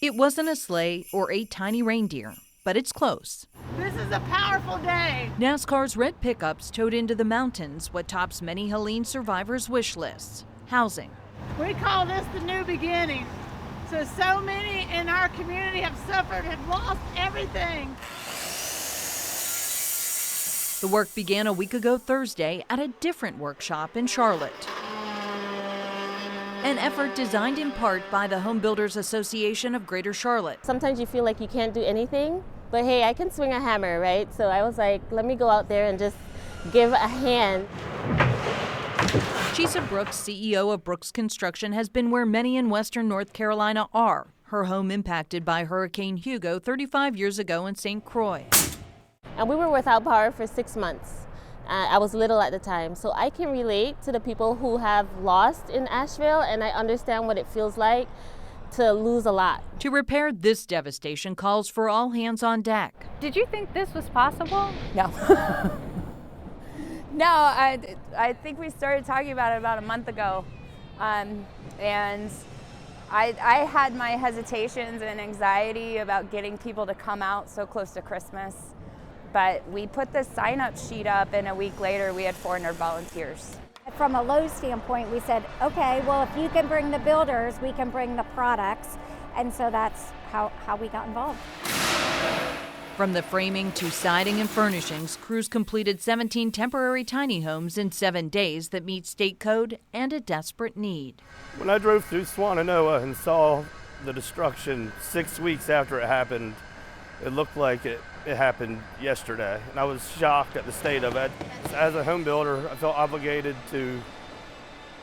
It wasn't a sleigh or 8 tiny reindeer, but it's close. This is a powerful day. NASCAR's red pickups towed into the mountains what tops many Helene survivors' wish lists: housing. We call this the new beginning. So many in our community have suffered, have lost everything. The work began a week ago Thursday at a different workshop in Charlotte. An effort designed in part by the Home Builders Association of Greater Charlotte. Sometimes you feel like you can't do anything, but hey, I can swing a hammer, right? So I was like, let me go out there and just give a hand. Chisa Brooks, CEO of Brooks Construction, has been where many in western North Carolina are. Her home impacted by Hurricane Hugo 35 years ago in St. Croix. And we were without power for 6 months. I was little at the time, so I can relate to the people who have lost in Asheville, and I understand what it feels like to lose a lot. To repair this devastation calls for all hands on deck. Did you think this was possible? No. No, I think we started talking about it about a month ago. And I had my hesitations and anxiety about getting people to come out so close to Christmas. But we put the sign-up sheet up, and a week later we had 400 volunteers. From a Lowe standpoint, we said, okay, well, if you can bring the builders, we can bring the products. And so that's how we got involved. From the framing to siding and furnishings, crews completed 17 temporary tiny homes in 7 days that meet state code and a desperate need. When I drove through Swannanoa and saw the destruction 6 weeks after it happened, it looked like it happened yesterday, and I was shocked at the state of it. As a home builder, I felt obligated to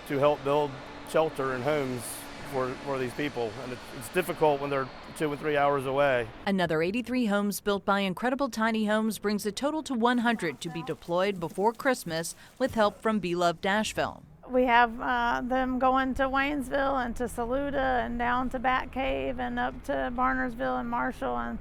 help build shelter and homes for these people, and it's difficult when they're 2 and 3 hours away. Another 83 homes built by Incredible Tiny Homes brings the total to 100 to be deployed before Christmas with help from Beloved Asheville. We have them going to Waynesville and to Saluda and down to Bat Cave and up to Barnersville and Marshall and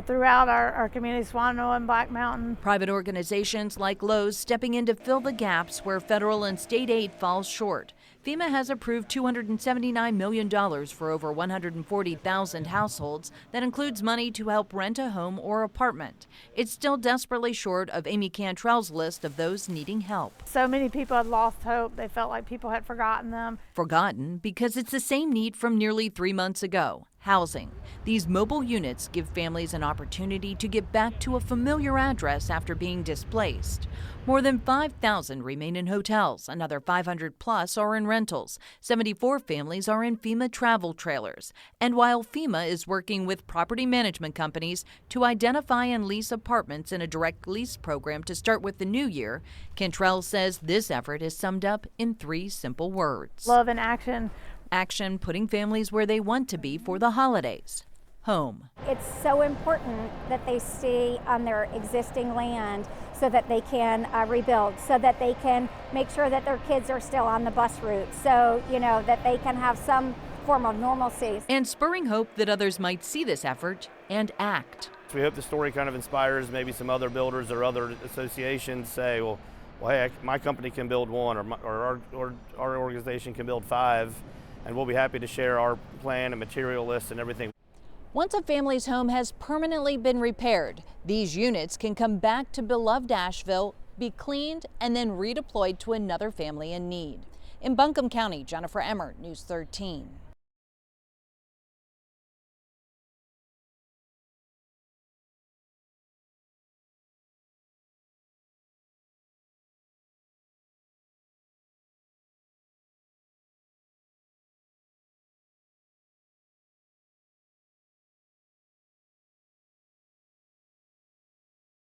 throughout our community, Swannanoa and Black Mountain. Private organizations like Lowe's stepping in to fill the gaps where federal and state aid falls short. FEMA has approved $279 million for over 140,000 households. That includes money to help rent a home or apartment. It's still desperately short of Amy Cantrell's list of those needing help. So many people had lost hope. They felt like people had forgotten them. Forgotten because it's the same need from nearly 3 months ago: housing. These mobile units give families an opportunity to get back to a familiar address after being displaced. More than 5,000 remain in hotels. Another 500 plus are in rentals. 74 families are in FEMA travel trailers. And while FEMA is working with property management companies to identify and lease apartments in a direct lease program to start with the new year, Cantrell says this effort is summed up in 3 simple words: love and action. Action, putting families where they want to be for the holidays. Home. It's so important that they stay on their existing land so that they can rebuild, so that they can make sure that their kids are still on the bus route, so, that they can have some form of normalcy. And spurring hope that others might see this effort and act. We hope the story kind of inspires maybe some other builders or other associations say, well hey, my company can build 1 or our organization can build 5, and we'll be happy to share our plan and material list and everything. Once a family's home has permanently been repaired, these units can come back to Beloved Asheville, be cleaned, and then redeployed to another family in need. In Buncombe County, Jennifer Emmert, News 13.